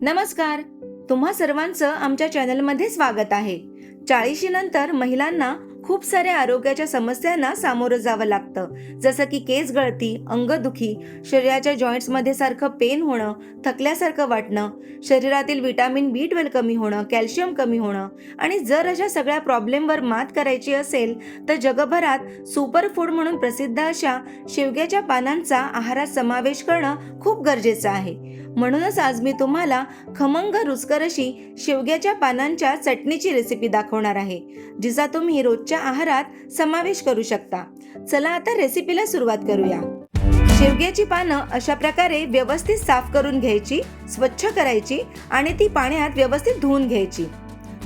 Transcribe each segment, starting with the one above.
नमस्कार, तुम्हा सर्वांचं आमच्या चॅनलमध्ये स्वागत आहे. 40 नंतर महिलांना खूप साऱ्या आरोग्याच्या समस्यांना सामोरं जावं लागतं, जसं की केस गळती, अंगदुखी, शरीराच्या जॉईंट्समध्ये सारखं पेन होणं, थकल्यासारखं वाटणं, शरीरातील विटामिन B12 कमी होणं, कॅल्शियम कमी होणं. आणि जर अशा सगळ्या प्रॉब्लेमवर मात करायची असेल तर जगभरात सुपर फूड म्हणून प्रसिद्ध अशा शेवग्याच्या पानांचा आहारात समावेश करणं खूप गरजेचं आहे. म्हणूनच आज मी तुम्हाला खमंग रुचकर अशी शेवग्याच्या पानांच्या चटणीची रेसिपी दाखवणार आहे, जिचा तुम्ही रोजच्या आहारात समावेश करू शकता. चला आता रेसिपीला सुरुवात करूया. शेवग्याची पानं अशा प्रकारे व्यवस्थित साफ करून घ्यायची, स्वच्छ करायची आणि ती पाण्यात व्यवस्थित धुवून घ्यायची.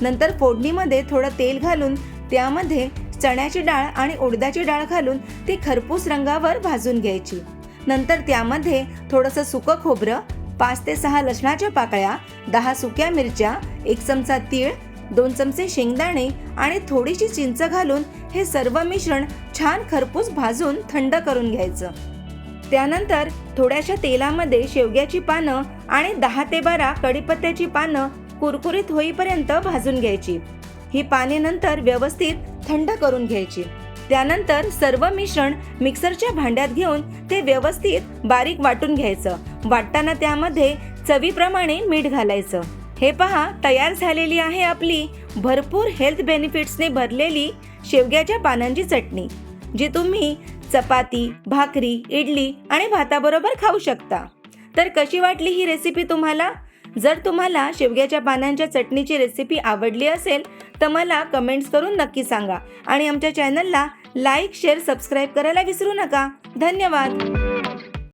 नंतर फोडणीमध्ये थोडं तेल घालून त्यामध्ये चण्याची डाळ आणि उडदाची डाळ घालून ती खरपूस रंगावर भाजून घ्यायची. नंतर त्यामध्ये थोडंसं सुकं खोबरं, 5 ते 6 लसणाच्या पाकळ्या, 10 सुक्या मिरच्या, 1 चमचा तीळ, 2 चमचे शेंगदाणे आणि थोडीशी चिंच घालून हे सर्व मिश्रण छान खरपूस भाजून थंड करून घ्यायचं. त्यानंतर थोड्याशा तेलामध्ये शेवग्याची पानं आणि 10 ते 12 कढीपत्त्याची पानं कुरकुरीत होईपर्यंत भाजून घ्यायची. ही पाने नंतर व्यवस्थित थंड करून घ्यायची. त्यानंतर सर्व मिश्रण मिक्सरच्या भांड्यात घेऊन ते व्यवस्थित बारीक वाटून घ्यायचं. वाटताना त्यामध्ये चवीप्रमाणे मीठ घालायचं. हे पहा, तयार झालेली आहे आपली भरपूर हेल्थ बेनिफिट्सने भरलेली शेवग्याच्या पानांची चटणी, जी तुम्ही चपाती, भाकरी, इडली आणि भाताबरोबर खाऊ शकता. तर कशी वाटली ही रेसिपी तुम्हाला? जर तुम्हाला शेवग्याच्या पानांच्या चटणीची रेसिपी आवडली असेल तर मला कमेंट्स करून नक्की सांगा आणि आमच्या चॅनलला लाईक, शेअर, सबस्क्राईब करायला विसरू नका. धन्यवाद.